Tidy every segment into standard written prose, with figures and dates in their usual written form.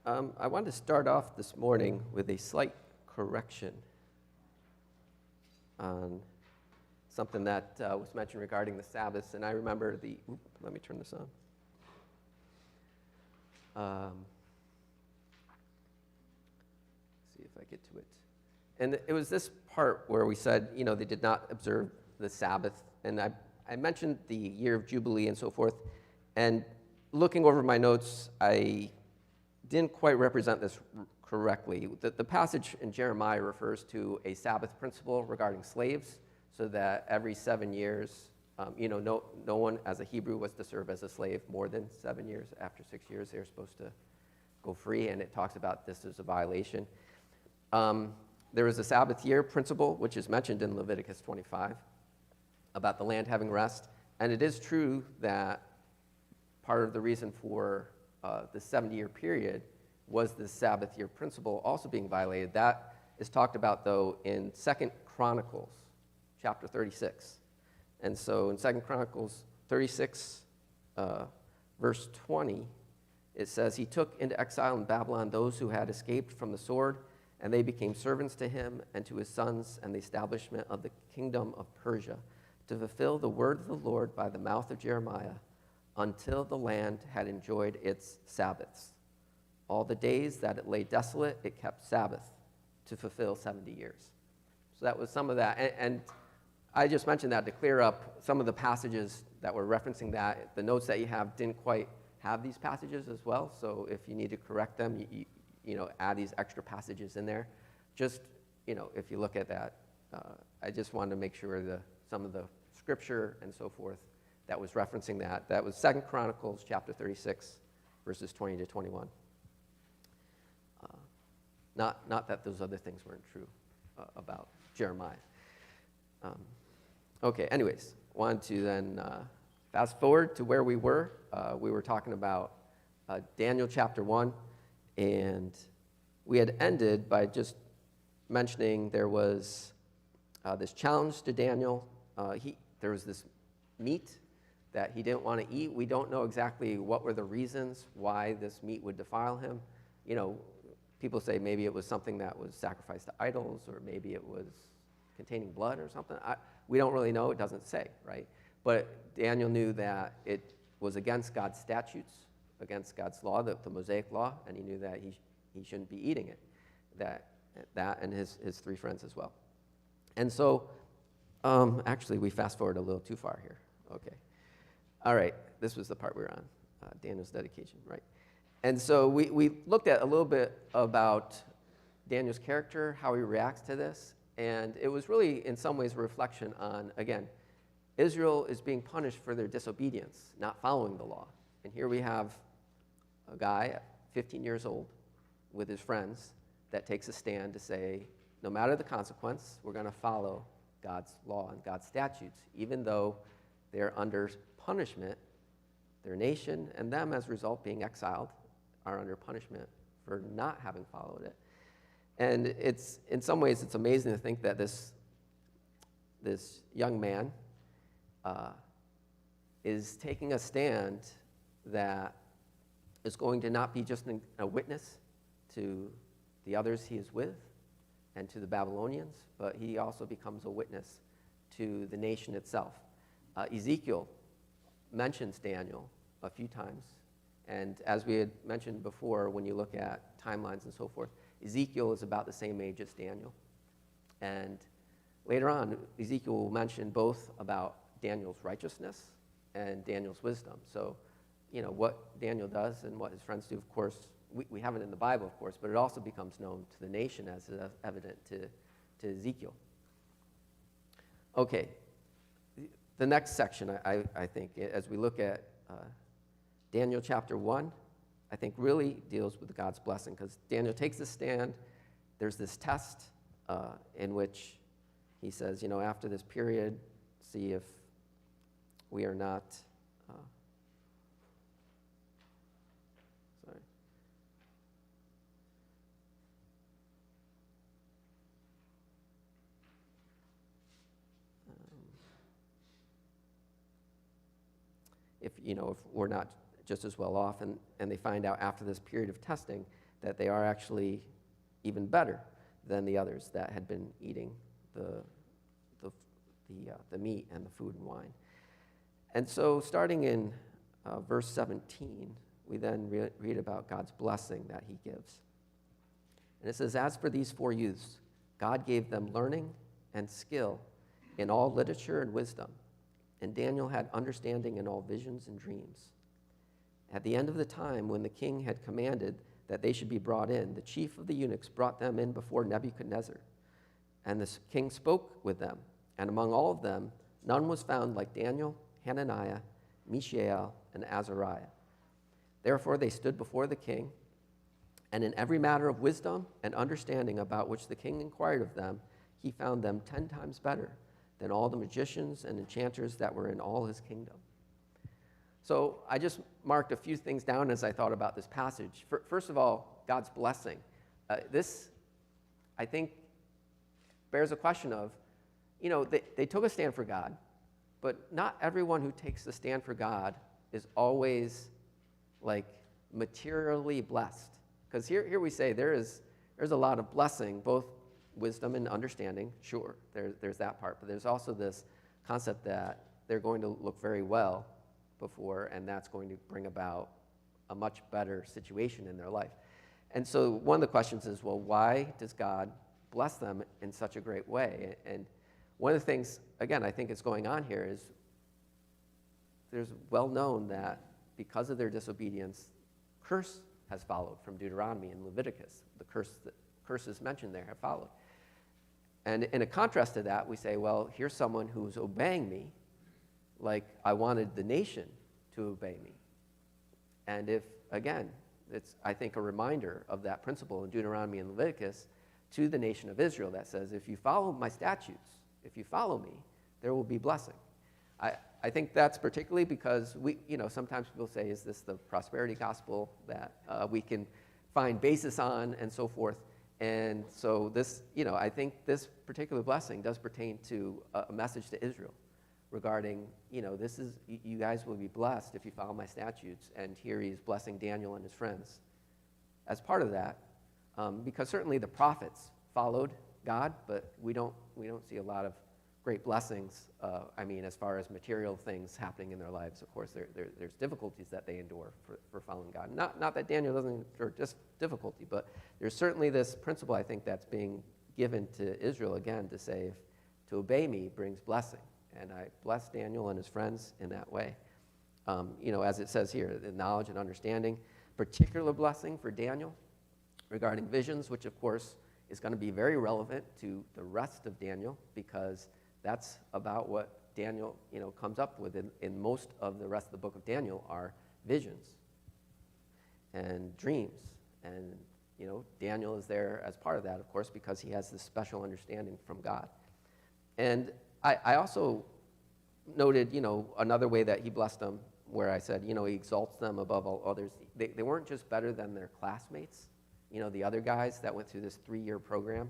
I wanted to start off this morning with a slight correction on something that was mentioned regarding the Sabbaths. And I remember let me turn this on. See if I get to it. And it was this part where we said, they did not observe the Sabbath. And I mentioned the year of Jubilee and so forth. And looking over my notes, I didn't quite represent this correctly. The passage in Jeremiah refers to a Sabbath principle regarding slaves, so that every 7 years, no one as a Hebrew was to serve as a slave more than 7 years. After 6 years, they're supposed to go free, and it talks about this as a violation. There is a Sabbath year principle, which is mentioned in Leviticus 25, about the land having rest. And it is true that part of the reason for the 70-year period was the Sabbath year principle also being violated. That is talked about, though, in 2 Chronicles, chapter 36. And so in 2 Chronicles 36, verse 20, it says, "He took into exile in Babylon those who had escaped from the sword, and they became servants to him and to his sons and the establishment of the kingdom of Persia, to fulfill the word of the Lord by the mouth of Jeremiah, until the land had enjoyed its Sabbaths. All the days that it lay desolate, it kept Sabbath to fulfill 70 years. So that was some of that. And I just mentioned that to clear up some of the passages that were referencing that. The notes that you have didn't quite have these passages as well. So if you need to correct them, you add these extra passages in there. Just, if you look at that, I just wanted to make sure some of the scripture and so forth that was referencing that. That was 2 Chronicles chapter 36, verses 20 to 21. Not that those other things weren't true about Jeremiah. Okay, anyways, wanted to then fast forward to where we were. We were talking about Daniel chapter 1, and we had ended by just mentioning there was this challenge to Daniel. There was this meat that he didn't want to eat. We don't know exactly what were the reasons why this meat would defile him. People say maybe it was something that was sacrificed to idols, or maybe it was containing blood or something. We don't really know. It doesn't say, right? But Daniel knew that it was against God's statutes, against God's law, the Mosaic law, and he knew that he shouldn't be eating it. That and his three friends as well. And so, actually, we fast forward a little too far here. Okay. All right, this was the part we were on, Daniel's dedication, right? And so we looked at a little bit about Daniel's character, how he reacts to this, and it was really, in some ways, a reflection on, again, Israel is being punished for their disobedience, not following the law. And here we have a guy, 15 years old, with his friends, that takes a stand to say, no matter the consequence, we're going to follow God's law and God's statutes, even though they're under punishment. Their nation and them, as a result, being exiled, are under punishment for not having followed it. And it's, in some ways, it's amazing to think that this young man is taking a stand that is going to not be just a witness to the others he is with and to the Babylonians, but he also becomes a witness to the nation itself. Ezekiel mentions Daniel a few times, and as we had mentioned before, when you look at timelines and so forth, Ezekiel is about the same age as Daniel. And later on, Ezekiel will mention both about Daniel's righteousness and Daniel's wisdom. So, what Daniel does and what his friends do, of course, we have it in the Bible, of course, but it also becomes known to the nation as is evident to Ezekiel. Okay, the next section, I think, as we look at Daniel chapter 1, I think really deals with God's blessing, because Daniel takes a stand. There's this test in which he says, after this period, see if we are not, if we're not just as well off, and they find out after this period of testing that they are actually even better than the others that had been eating the meat and the food and wine. And so starting in verse 17, we then read about God's blessing that he gives. And it says, "As for these 4 youths, God gave them learning and skill in all literature and wisdom. And Daniel had understanding in all visions and dreams. At the end of the time, when the king had commanded that they should be brought in, the chief of the eunuchs brought them in before Nebuchadnezzar. And the king spoke with them. And among all of them, none was found like Daniel, Hananiah, Mishael, and Azariah. Therefore they stood before the king, and in every matter of wisdom and understanding about which the king inquired of them, he found them 10 times better than all the magicians and enchanters that were in all his kingdom." So I just marked a few things down as I thought about this passage. First of all, God's blessing. This, I think, bears a question of, they took a stand for God, but not everyone who takes a stand for God is always like materially blessed. Because here we say there's a lot of blessing, both wisdom and understanding, sure, there's that part, but there's also this concept that they're going to look very well before, and that's going to bring about a much better situation in their life. And so one of the questions is, well, why does God bless them in such a great way? And one of the things, again, I think is going on here is there's well known that because of their disobedience, curse has followed from Deuteronomy and Leviticus. The curses mentioned there have followed. And in a contrast to that, we say, well, here's someone who's obeying me like I wanted the nation to obey me. And if, again, it's, I think, a reminder of that principle in Deuteronomy and Leviticus to the nation of Israel that says, if you follow my statutes, if you follow me, there will be blessing. I think that's particularly because sometimes people say, is this the prosperity gospel that we can find basis on and so forth? And so this, I think this particular blessing does pertain to a message to Israel regarding, this is, you guys will be blessed if you follow my statutes. And here he's blessing Daniel and his friends as part of that, because certainly the prophets followed God, but we don't see a lot of great blessings. As far as material things happening in their lives, of course, there's difficulties that they endure for following God. Not that Daniel doesn't endure just difficulty, but there's certainly this principle, I think, that's being given to Israel, again, to say, to obey me brings blessing. And I bless Daniel and his friends in that way. As it says here, the knowledge and understanding, particular blessing for Daniel regarding visions, which, of course, is going to be very relevant to the rest of Daniel, because that's about what Daniel, comes up with in most of the rest of the book of Daniel are visions and dreams. And, Daniel is there as part of that, of course, because he has this special understanding from God. And I also noted, another way that he blessed them, where I said, he exalts them above all others. They weren't just better than their classmates, the other guys that went through this 3-year program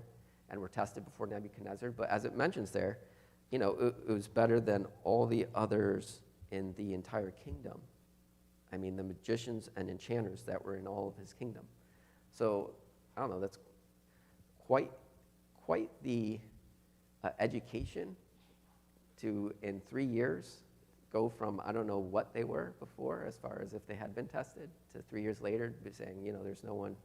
and were tested before Nebuchadnezzar. But as it mentions there, it was better than all the others in the entire kingdom. The magicians and enchanters that were in all of his kingdom. So, I don't know, that's quite the education to, in 3 years, go from, I don't know what they were before, as far as if they had been tested, to 3 years later, be saying, there's no one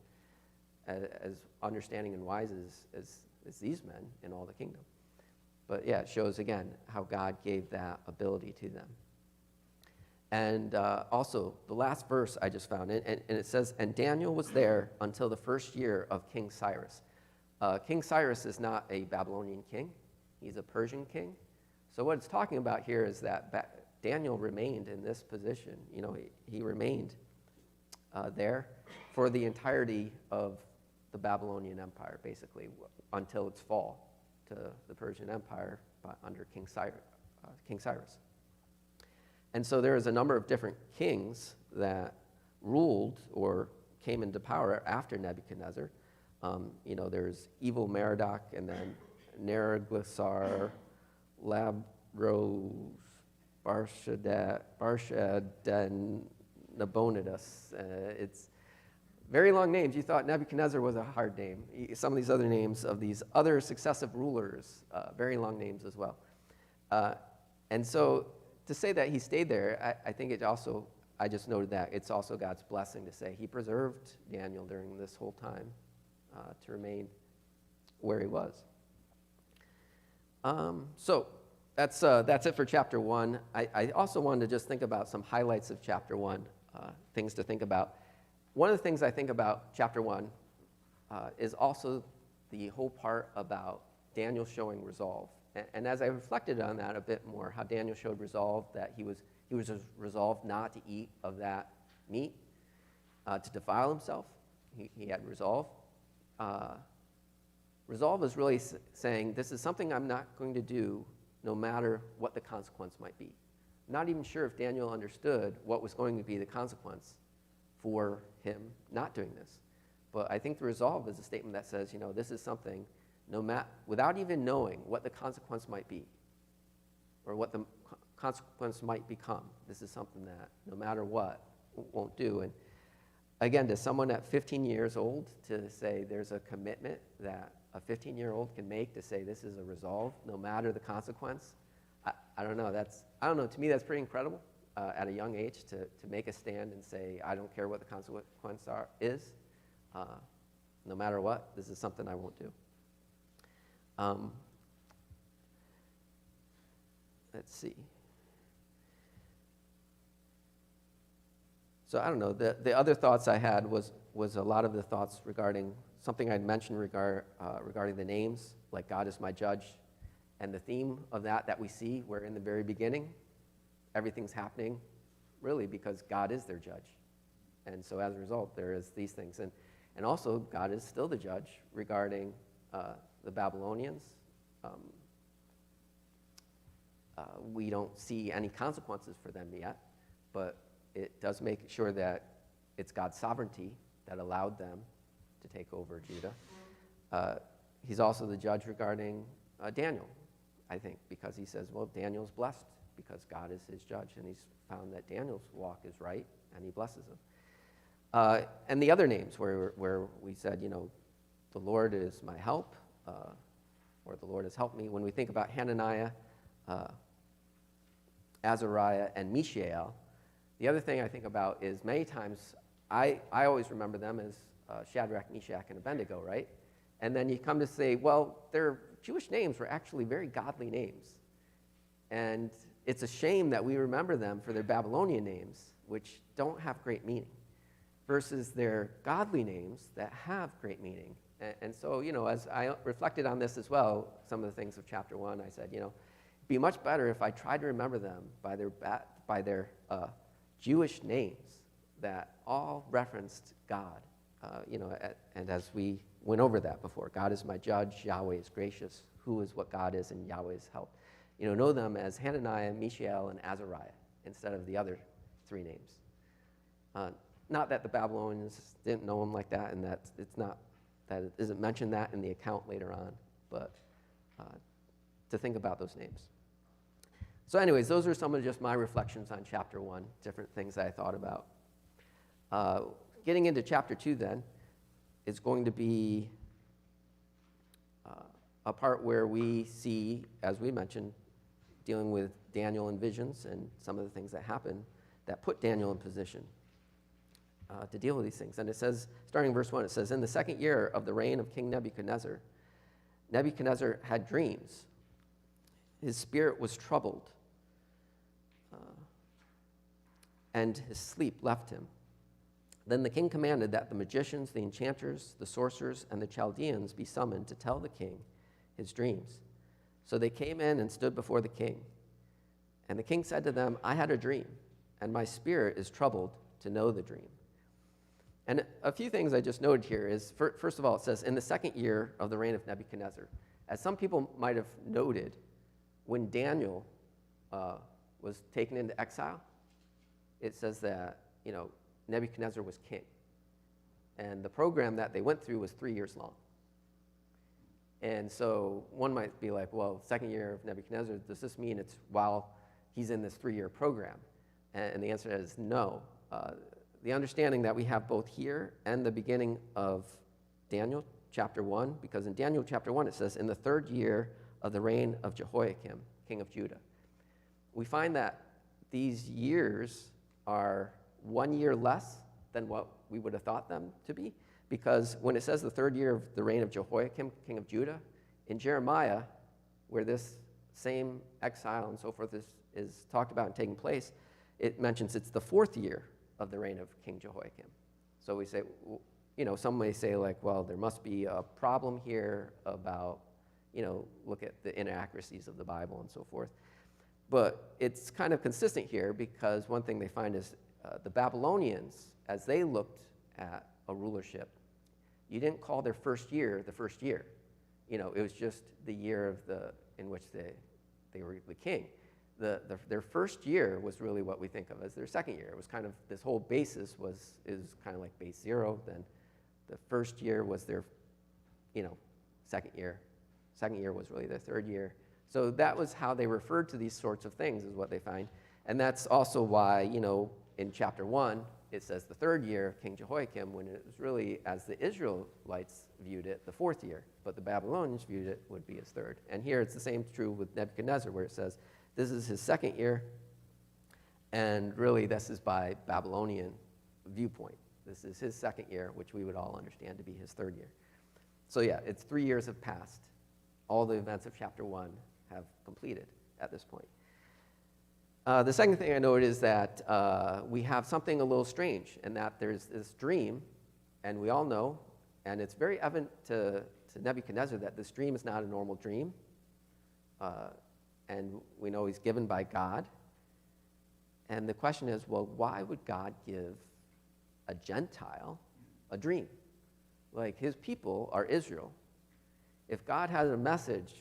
as understanding and wise as these men in all the kingdom. But yeah, it shows, again, how God gave that ability to them. And also, the last verse I just found, and it says, "And Daniel was there until the first year of King Cyrus." King Cyrus is not a Babylonian king. He's a Persian king. So what it's talking about here is that Daniel remained in this position. He remained there for the entirety of the Babylonian Empire, basically, until its fall to the Persian Empire under King Cyrus. And so there is a number of different kings that ruled or came into power after Nebuchadnezzar. There's evil Merodach, and then Neriglissar, Labros, Barshad, and Nabonidus. Very long names. You thought Nebuchadnezzar was a hard name. Some of these other names of these other successive rulers, very long names as well. And so to say that he stayed there, I think it also, I just noted that it's also God's blessing to say he preserved Daniel during this whole time to remain where he was. So that's it for chapter 1. I also wanted to just think about some highlights of chapter 1, things to think about. One of the things I think about chapter 1 is also the whole part about Daniel showing resolve. And as I reflected on that a bit more, how Daniel showed resolve, that he was resolved not to eat of that meat, to defile himself. He had resolve. Resolve is really saying, this is something I'm not going to do no matter what the consequence might be. I'm not even sure if Daniel understood what was going to be the consequence for him not doing this. But I think the resolve is a statement that says, this is something, without even knowing what the consequence might be, or what the consequence might become, this is something that no matter what, won't do. And again, to someone at 15 years old, to say there's a commitment that a 15-year-old can make to say this is a resolve, no matter the consequence, I don't know. To me, that's pretty incredible at a young age to make a stand and say, I don't care what the consequence is. No matter what, this is something I won't do. Let's see. So I don't know. The other thoughts I had was a lot of the thoughts regarding something I'd mentioned regarding the names, like God is my judge, and the theme of that we see, where in the very beginning, everything's happening really because God is their judge. And so as a result, there is these things. And also, God is still the judge regarding the Babylonians. We don't see any consequences for them yet, but it does make sure that it's God's sovereignty that allowed them to take over Judah. He's also the judge regarding Daniel, I think, because he says, well, Daniel's blessed because God is his judge, and he's found that Daniel's walk is right, and he blesses him. And the other names where we said, the Lord is my help, or the Lord has helped me. When we think about Hananiah, Azariah, and Mishael, the other thing I think about is many times I always remember them as Shadrach, Meshach, and Abednego, right? And then you come to say, well, their Jewish names were actually very godly names. And it's a shame that we remember them for their Babylonian names, which don't have great meaning, versus their godly names that have great meaning. And so, as I reflected on this as well, some of the things of chapter 1, I said, it'd be much better if I tried to remember them by their Jewish names that all referenced God. And as we went over that before, God is my judge, Yahweh is gracious, who is what God is, and Yahweh is help. Know them as Hananiah, Mishael, and Azariah instead of the other 3 names. Not that the Babylonians didn't know them like that, and that it isn't mentioned that in the account later on, but to think about those names. So anyways, those are some of just my reflections on chapter 1, different things that I thought about. Getting into chapter 2 then is going to be a part where we see, as we mentioned, dealing with Daniel and visions and some of the things that happen that put Daniel in position to deal with these things. And it says, starting in verse 1, it says, in the 2nd year of the reign of King Nebuchadnezzar, Nebuchadnezzar had dreams. His spirit was troubled, and his sleep left him. Then the king commanded that the magicians, the enchanters, the sorcerers, and the Chaldeans be summoned to tell the king his dreams. So they came in and stood before the king. And the king said to them, I had a dream, and my spirit is troubled to know the dream. And a few things I just noted here is, first of all, it says, in the 2nd year of the reign of Nebuchadnezzar. As some people might have noted, when Daniel was taken into exile, it says that, Nebuchadnezzar was king. And the program that they went through was 3 years long. And so one might be like, well, 2nd year of Nebuchadnezzar, does this mean it's while he's in this 3-year program? And the answer is no. the understanding that we have both here and the beginning of Daniel chapter 1, because in Daniel chapter 1 it says, in the 3rd year of the reign of Jehoiakim, king of Judah. We find that these years are 1 year less than what we would have thought them to be, because when it says the 3rd year of the reign of Jehoiakim, king of Judah, in Jeremiah, where this same exile and so forth is talked about and taking place, it mentions it's the 4th year of the reign of King Jehoiakim. So we say, some may say like, well, there must be a problem here about, look at the inaccuracies of the Bible and so forth. But it's kind of consistent here, because one thing they find is the Babylonians, as they looked at a rulership, you didn't call their first year the first year. It was just the year in which they were the king. Their first year was really what we think of as their second year. It was kind of, this whole basis is kind of like base 0. Then the first year was their, second year. Second year was really their 3rd year. So that was how they referred to these sorts of things, is what they find. And that's also why, in chapter 1, it says the 3rd year of King Jehoiakim, when it was really, as the Israelites viewed it, the 4th year. But the Babylonians viewed it would be his 3rd. And here it's the same true with Nebuchadnezzar, where it says this is his 2nd year. And really, this is by Babylonian viewpoint. This is his 2nd year, which we would all understand to be his 3rd year. So yeah, it's 3 years have passed. All the events of chapter 1 have completed at this point. The second thing I noted is that we have something a little strange, and that there's this dream, and we all know, and it's very evident to Nebuchadnezzar that this dream is not a normal dream, and we know he's given by God. And the question is, well, why would God give a Gentile a dream? Like, his people are Israel. If God had a message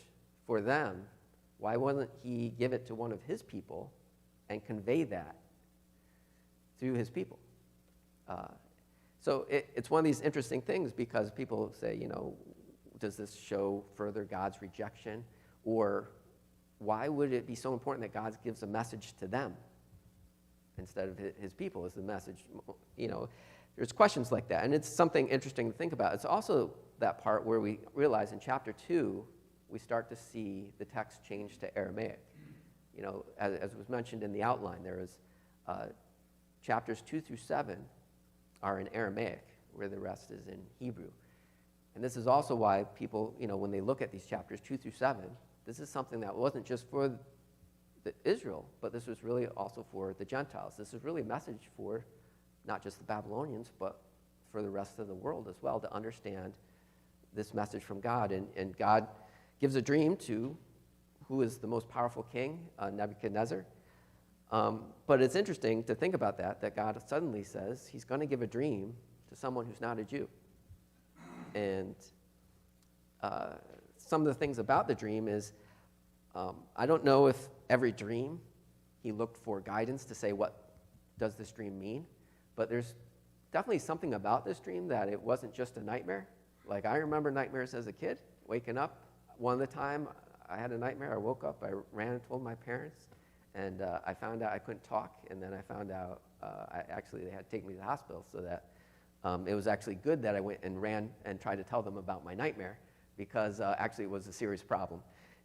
for them, why wouldn't he give it to one of his people and convey that through his people? So it's one of these interesting things, because people say, does this show further God's rejection? Or why would it be so important that God gives a message to them instead of his people as the message? There's questions like that, and it's something interesting to think about. It's also that part where we realize in chapter 2, we start to see the text change to Aramaic. As was mentioned in the outline, there is chapters 2 through 7 are in Aramaic, where the rest is in Hebrew. And this is also why people, when they look at these chapters 2 through 7, this is something that wasn't just for Israel, but this was really also for the Gentiles. This is really a message for not just the Babylonians, but for the rest of the world as well, to understand this message from God. And God gives a dream to who is the most powerful king, Nebuchadnezzar. But it's interesting to think about that God suddenly says he's going to give a dream to someone who's not a Jew. And some of the things about the dream is, I don't know if every dream he looked for guidance to say, what does this dream mean? But there's definitely something about this dream that it wasn't just a nightmare. Like, I remember nightmares as a kid, waking up. One of the time I had a nightmare, I woke up, I ran and told my parents, and I found out I couldn't talk, and then I found out they had to take me to the hospital, so that it was actually good that I went and ran and tried to tell them about my nightmare, because actually it was a serious problem.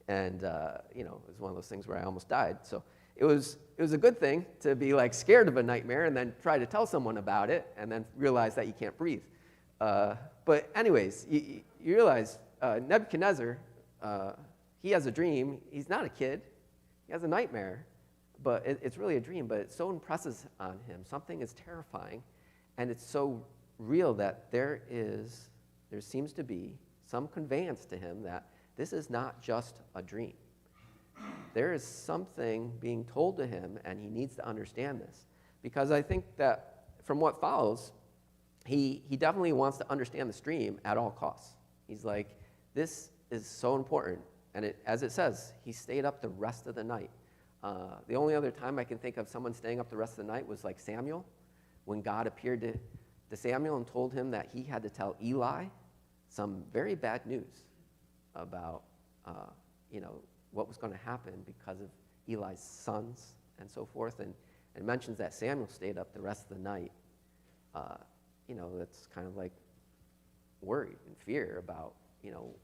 And it was one of those things where I almost died. So it was a good thing to be like scared of a nightmare and then try to tell someone about it and then realize that you can't breathe. But anyways, you realize Nebuchadnezzar, he has a dream. He's not a kid. He has a nightmare, but it's really a dream. But it so impresses on him. Something is terrifying, and it's so real that there seems to be some conveyance to him that this is not just a dream. There is something being told to him, and he needs to understand this. Because I think that from what follows, he definitely wants to understand the dream at all costs. He's like, this is so important. And as it says, he stayed up the rest of the night. The only other time I can think of someone staying up the rest of the night was like Samuel, when God appeared to Samuel and told him that he had to tell Eli some very bad news about what was going to happen because of Eli's sons and so forth. And it mentions that Samuel stayed up the rest of the night that's kind of like worried and fear about,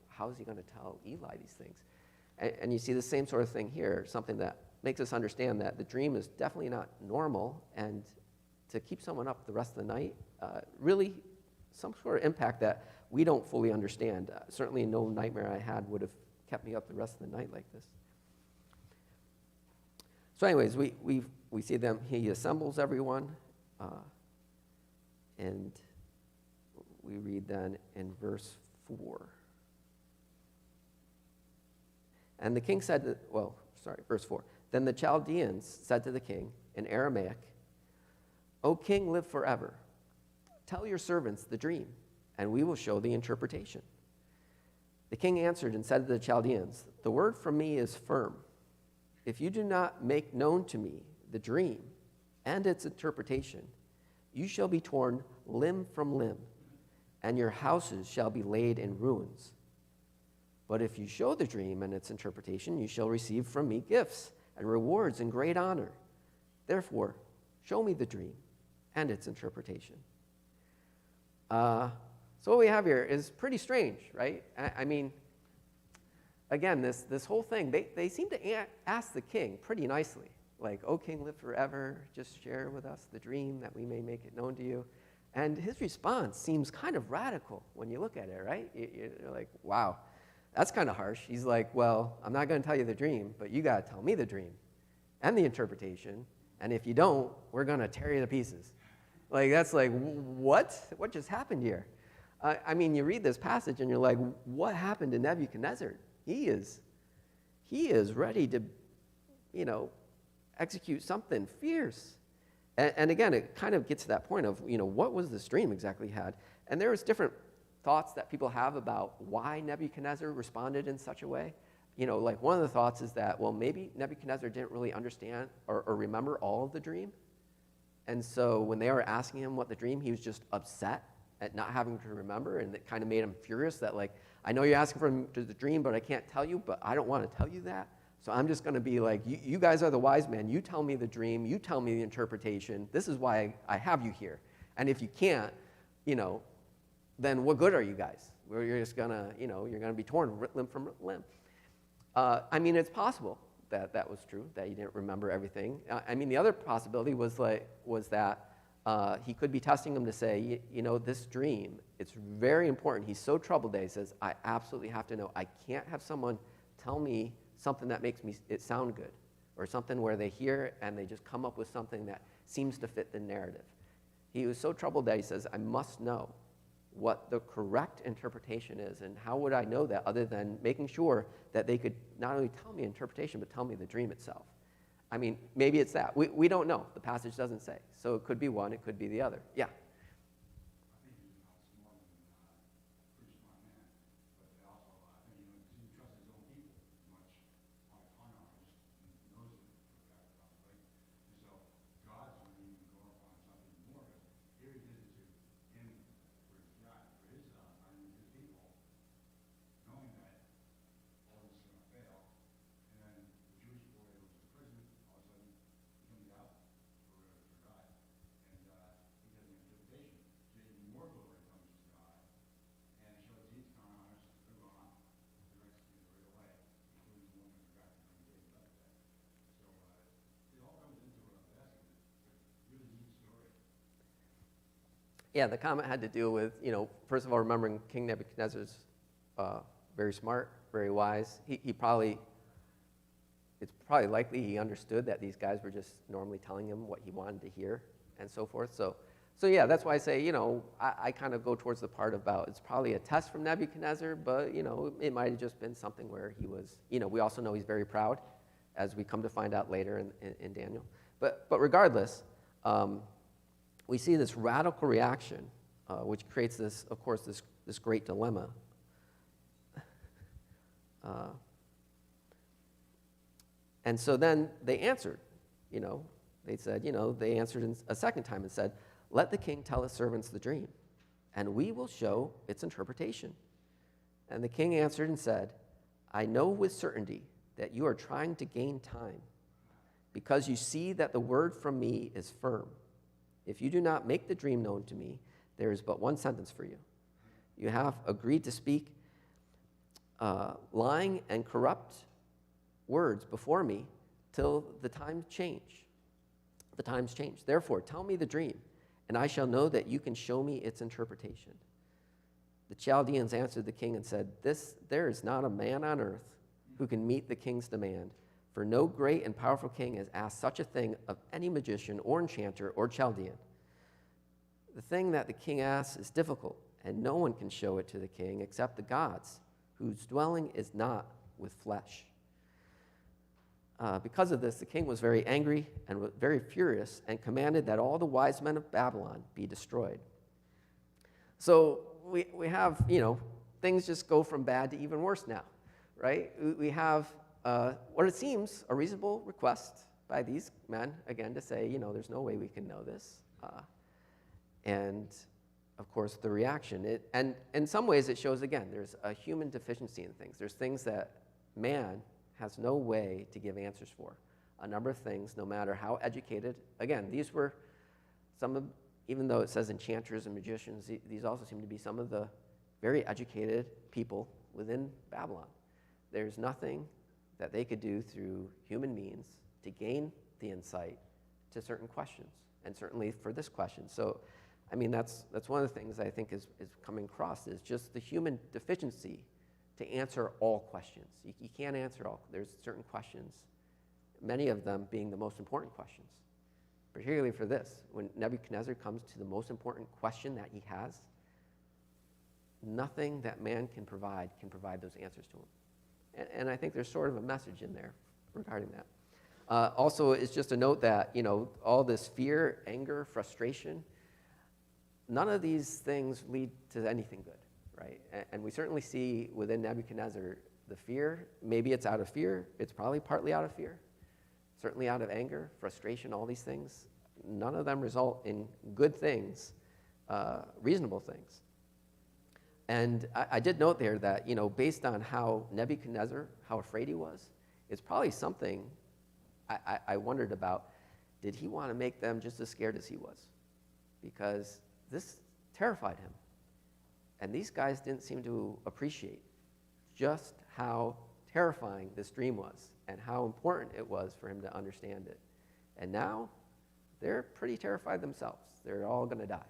how is he going to tell Eli these things? And you see the same sort of thing here, something that makes us understand that the dream is definitely not normal, and to keep someone up the rest of the night, really some sort of impact that we don't fully understand. Certainly no nightmare I had would have kept me up the rest of the night like this. So anyways, we see them, he assembles everyone, and we read then in verse 4. And the king said, verse 4. Then the Chaldeans said to the king in Aramaic, "O king, live forever. Tell your servants the dream, and we will show the interpretation." The king answered and said to the Chaldeans, "The word from me is firm. If you do not make known to me the dream and its interpretation, you shall be torn limb from limb, and your houses shall be laid in ruins. But if you show the dream and its interpretation, you shall receive from me gifts and rewards and great honor. Therefore, show me the dream and its interpretation." So what we have here is pretty strange, right? I mean, again, this whole thing, they seem to ask the king pretty nicely, like, "O king, live forever, just share with us the dream that we may make it known to you." And his response seems kind of radical when you look at it, right? You're like, wow, that's kind of harsh. He's like, "Well, I'm not going to tell you the dream, but you got to tell me the dream and the interpretation. And if you don't, we're going to tear you to pieces." Like, that's like, what? What just happened here? I mean, you read this passage and you're like, what happened to Nebuchadnezzar? He is ready to, execute something fierce. And again, it kind of gets to that point of, what was this dream exactly he had? And there's different thoughts that people have about why Nebuchadnezzar responded in such a way. Like one of the thoughts is that, well, maybe Nebuchadnezzar didn't really understand or remember all of the dream. And so when they were asking him what the dream, he was just upset at not having to remember, and it kind of made him furious that, like, "I know you're asking for the dream, but I can't tell you, but I don't want to tell you that. So I'm just going to be like, you guys are the wise man. You tell me the dream. You tell me the interpretation. This is why I have you here. And if you can't, then what good are you guys? Where you're just going to, you're going to be torn limb from limb." I mean, it's possible that was true, that he didn't remember everything. I mean, the other possibility was that he could be testing him to say, this dream, it's very important. He's so troubled that he says, "I absolutely have to know. I can't have someone tell me something that makes it sound good, or something where they hear it and they just come up with something that seems to fit the narrative." He was so troubled that he says, "I must know what the correct interpretation is, and how would I know that other than making sure that they could not only tell me interpretation, but tell me the dream itself." I mean, maybe it's that. We don't know. The passage doesn't say. So it could be one, it could be the other. Yeah. Yeah, the comment had to do with, first of all, remembering King Nebuchadnezzar's very smart, very wise. It's probably likely he understood that these guys were just normally telling him what he wanted to hear and so forth. So yeah, that's why I say, I kind of go towards the part about it's probably a test from Nebuchadnezzar, but, it might have just been something where he was, we also know he's very proud, as we come to find out later in Daniel. But regardless, we see this radical reaction, which creates this, of course, this great dilemma. And so then they answered, they said, they answered a second time and said, "Let the king tell his servants the dream, and we will show its interpretation." And the king answered and said, "I know with certainty that you are trying to gain time, because you see that the word from me is firm. If you do not make the dream known to me, there is but one sentence for you. You have agreed to speak lying and corrupt words before me till the times change. The times change. Therefore, tell me the dream, and I shall know that you can show me its interpretation. The Chaldeans answered the king and said, there is not a man on earth who can meet the king's demand, for no great and powerful king has asked such a thing of any magician or enchanter or Chaldean. The thing that the king asks is difficult, and no one can show it to the king except the gods, whose dwelling is not with flesh. Because of this, the king was very angry and was very furious and commanded that all the wise men of Babylon be destroyed. So we have, things just go from bad to even worse now, right? We have what it seems a reasonable request by these men, again, to say, there's no way we can know this. And, of course, the reaction. And in some ways it shows, again, there's a human deficiency in things. There's things that man has no way to give answers for. A number of things, no matter how educated. Again, these were some of, even though it says enchanters and magicians, these also seem to be some of the very educated people within Babylon. There's nothing that they could do through human means to gain the insight to certain questions, and certainly for this question. So, that's one of the things I think is coming across, is just the human deficiency to answer all questions. You can't answer all. There's certain questions, many of them being the most important questions, particularly for this. When Nebuchadnezzar comes to the most important question that he has, nothing that man can provide those answers to him. And I think there's sort of a message in there regarding that. Also, it's just a note that, all this fear, anger, frustration, none of these things lead to anything good, right? And we certainly see within Nebuchadnezzar the fear. Maybe it's out of fear. It's probably partly out of fear. Certainly out of anger, frustration, all these things. None of them result in good things, reasonable things. And I did note there that, based on how Nebuchadnezzar, how afraid he was, it's probably something I wondered about. Did he want to make them just as scared as he was? Because this terrified him. And these guys didn't seem to appreciate just how terrifying this dream was and how important it was for him to understand it. And now they're pretty terrified themselves. They're all going to die.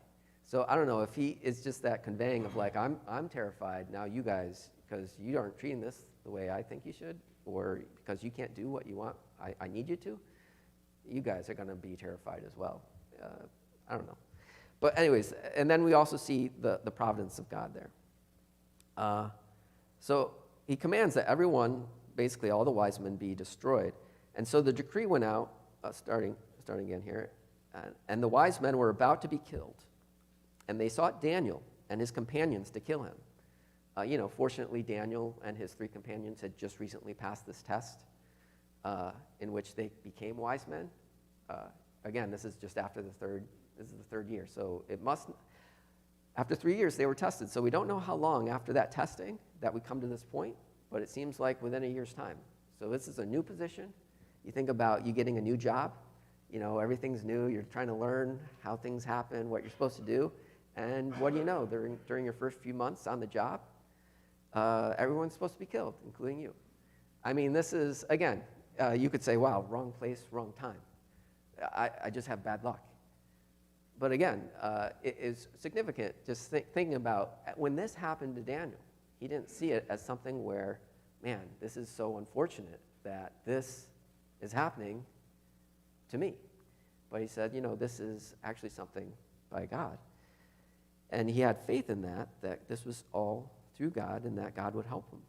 So I don't know if he is just that conveying of like, I'm terrified, now you guys, because you aren't treating this the way I think you should, or because you can't do what you want, I need you to, you guys are going to be terrified as well. I don't know. But anyways, and then we also see the providence of God there. So he commands that everyone, basically all the wise men, be destroyed. And so the decree went out, starting again here, and the wise men were about to be killed. And they sought Daniel and his companions to kill him. Fortunately, Daniel and his 3 companions had just recently passed this test in which they became wise men. Again, this is just after the third year. So after 3 years, they were tested. So we don't know how long after that testing that we come to this point, but it seems like within a year's time. So this is a new position. You think about you getting a new job. Everything's new. You're trying to learn how things happen, what you're supposed to do. And what do you know? During your first few months on the job, everyone's supposed to be killed, including you. This is, again, you could say, wow, wrong place, wrong time. I just have bad luck. But again, it is significant just thinking about when this happened to Daniel, he didn't see it as something where, man, this is so unfortunate that this is happening to me. But he said, this is actually something by God. And he had faith in that this was all through God and that God would help him.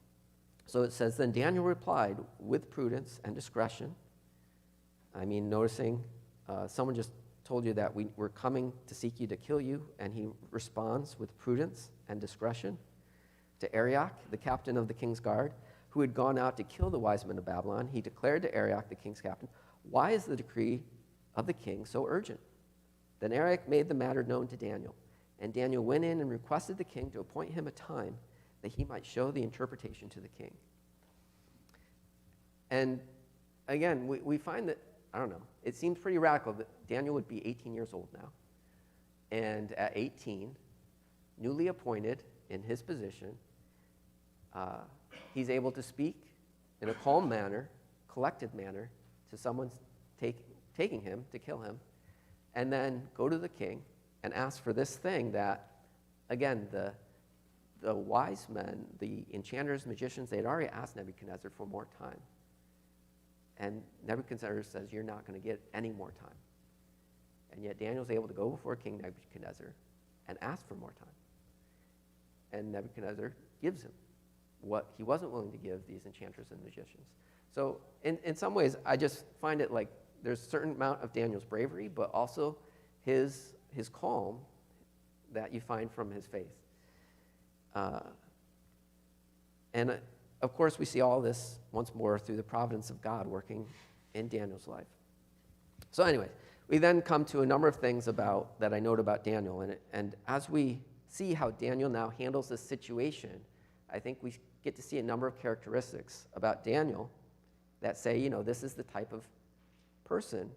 So it says, then Daniel replied with prudence and discretion. Noticing someone just told you that we're coming to seek you to kill you, and he responds with prudence and discretion to Arioch, the captain of the king's guard, who had gone out to kill the wise men of Babylon. He declared to Arioch, the king's captain, why is the decree of the king so urgent? Then Arioch made the matter known to Daniel. And Daniel went in and requested the king to appoint him a time that he might show the interpretation to the king. And again, we find that, I don't know, it seems pretty radical that Daniel would be 18 years old now. And at 18, newly appointed in his position, he's able to speak in a calm manner, collected manner, to someone taking him to kill him, and then go to the king and ask for this thing that, again, the wise men, the enchanters, magicians, they had already asked Nebuchadnezzar for more time. And Nebuchadnezzar says, you're not going to get any more time. And yet Daniel's able to go before King Nebuchadnezzar and ask for more time. And Nebuchadnezzar gives him what he wasn't willing to give these enchanters and magicians. So in some ways, I just find it like there's a certain amount of Daniel's bravery, but also his calm that you find from his faith. And of course, we see all this once more through the providence of God working in Daniel's life. So anyway, we then come to a number of things that I note about Daniel. And as we see how Daniel now handles this situation, I think we get to see a number of characteristics about Daniel that say, this is the type of person,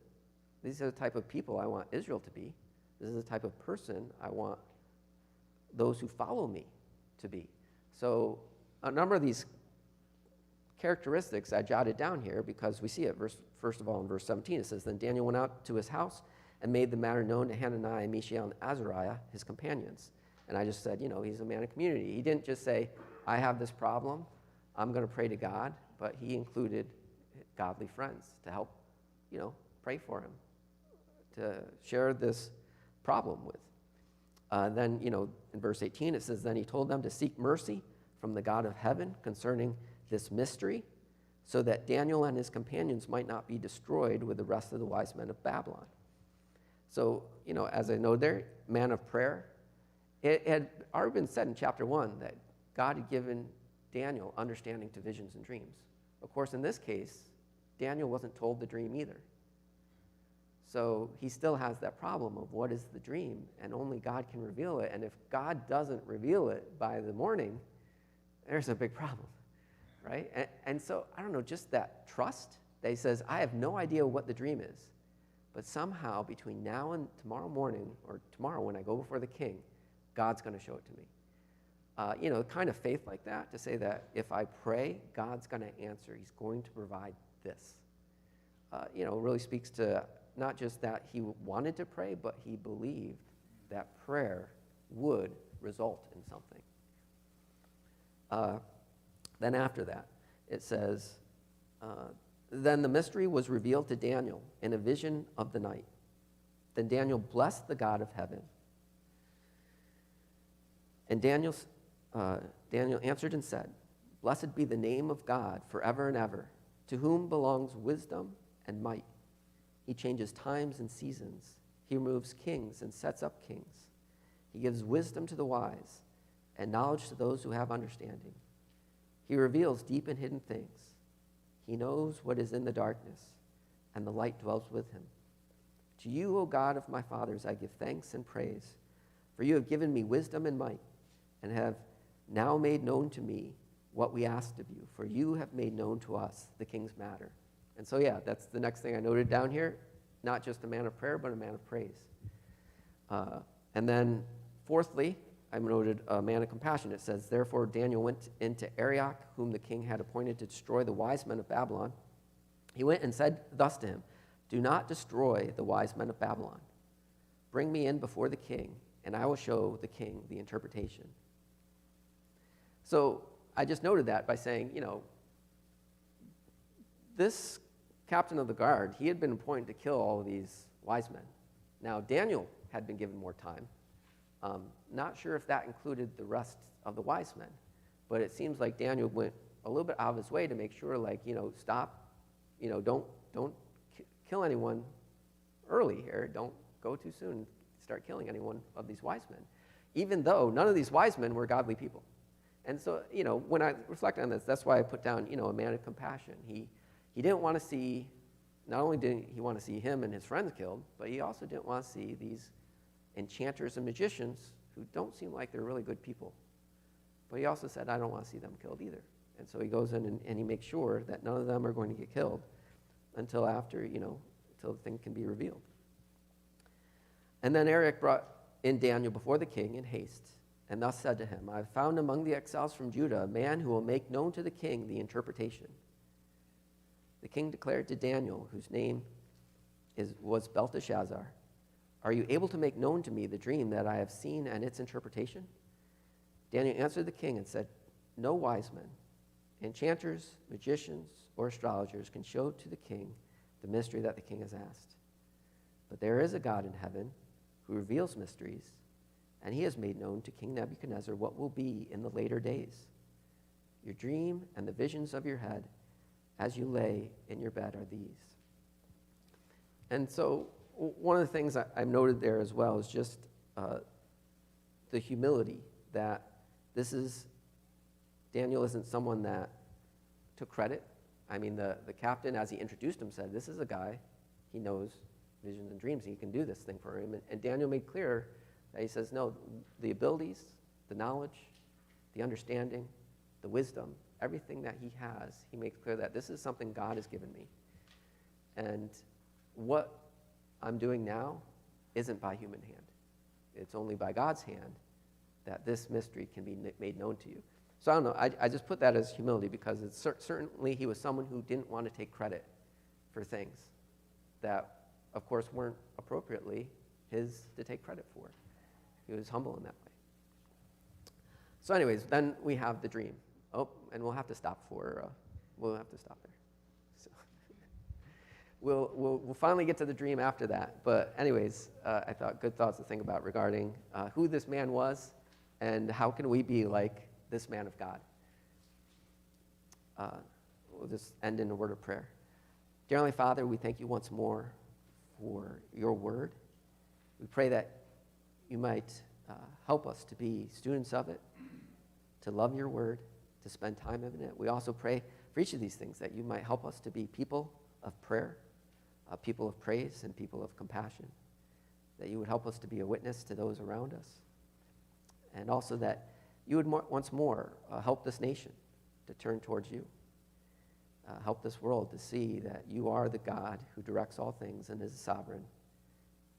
these are the type of people I want Israel to be. This is the type of person I want those who follow me to be. So a number of these characteristics I jotted down here because we see it. First of all, in verse 17, it says, Then Daniel went out to his house and made the matter known to Hananiah, Mishael, and Azariah, his companions. And I just said, he's a man of community. He didn't just say, I have this problem, I'm going to pray to God, but he included godly friends to help, pray for him, to share this problem with. Then, in verse 18, it says, Then he told them to seek mercy from the God of heaven concerning this mystery, so that Daniel and his companions might not be destroyed with the rest of the wise men of Babylon. So, as I know there, man of prayer, it had already been said in chapter 1 that God had given Daniel understanding to visions and dreams. Of course, in this case, Daniel wasn't told the dream either. So he still has that problem of what is the dream, and only God can reveal it. And if God doesn't reveal it by the morning, there's a big problem, right? And so, I don't know, just that trust that he says, I have no idea what the dream is, but somehow between now and tomorrow morning, or tomorrow when I go before the king, God's going to show it to me. The kind of faith like that, to say that if I pray, God's going to answer. He's going to provide this. Really speaks to not just that he wanted to pray, but he believed that prayer would result in something. Then after that, it says, Then the mystery was revealed to Daniel in a vision of the night. Then Daniel blessed the God of heaven. And Daniel answered and said, Blessed be the name of God forever and ever, to whom belongs wisdom and might. He changes times and seasons. He removes kings and sets up kings. He gives wisdom to the wise and knowledge to those who have understanding. He reveals deep and hidden things. He knows what is in the darkness, and the light dwells with him. To you, O God of my fathers, I give thanks and praise, for you have given me wisdom and might, and have now made known to me what we asked of you, for you have made known to us the king's matter. And so, that's the next thing I noted down here. Not just a man of prayer, but a man of praise. And then, fourthly, I noted a man of compassion. It says, Therefore Daniel went into Arioch, whom the king had appointed to destroy the wise men of Babylon. He went and said thus to him, Do not destroy the wise men of Babylon. Bring me in before the king, and I will show the king the interpretation. So I just noted that by saying, this captain of the guard, he had been appointed to kill all of these wise men. Now, Daniel had been given more time. Not sure if that included the rest of the wise men, but it seems like Daniel went a little bit out of his way to make sure, stop, don't kill anyone early here. Don't go too soon and start killing anyone of these wise men, even though none of these wise men were godly people. And so, when I reflect on this, that's why I put down, a man of compassion. He didn't want to see, not only didn't he want to see him and his friends killed, but he also didn't want to see these enchanters and magicians who don't seem like they're really good people. But he also said, I don't want to see them killed either. And so he goes in and he makes sure that none of them are going to get killed until after, until the thing can be revealed. And then Arioch brought in Daniel before the king in haste, and thus said to him, I have found among the exiles from Judah a man who will make known to the king the interpretation. The king declared to Daniel, whose name was Belteshazzar, are you able to make known to me the dream that I have seen and its interpretation? Daniel answered the king and said, no wise men, enchanters, magicians, or astrologers can show to the king the mystery that the king has asked. But there is a God in heaven who reveals mysteries, and he has made known to King Nebuchadnezzar what will be in the later days. Your dream and the visions of your head as you lay in your bed are these. And so one of the things I've noted there as well is just the humility that Daniel isn't someone that took credit. I mean, the captain, as he introduced him, said, this is a guy, he knows visions and dreams, he can do this thing for him. And Daniel made clear that he says, no, the abilities, the knowledge, the understanding, the wisdom, everything that he has, he makes clear that this is something God has given me. And what I'm doing now isn't by human hand. It's only by God's hand that this mystery can be made known to you. So I don't know, I just put that as humility because it's certainly he was someone who didn't want to take credit for things that, of course, weren't appropriately his to take credit for. He was humble in that way. So anyways, then we have the dream. Oh, and we'll have to stop there. So we'll finally get to the dream after that. But anyways, I thought good thoughts to think about regarding who this man was and how can we be like this man of God. We'll just end in a word of prayer. Dear Heavenly Father, we thank you once more for your word. We pray that you might help us to be students of it, to love your word, to spend time in it. We also pray for each of these things that you might help us to be people of prayer, people of praise, and people of compassion, that you would help us to be a witness to those around us, and also that you would once more help this nation to turn towards you. Help this world to see that you are the God who directs all things and is sovereign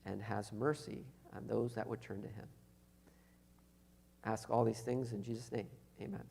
and has mercy on those that would turn to him. Ask all these things in Jesus' name. Amen.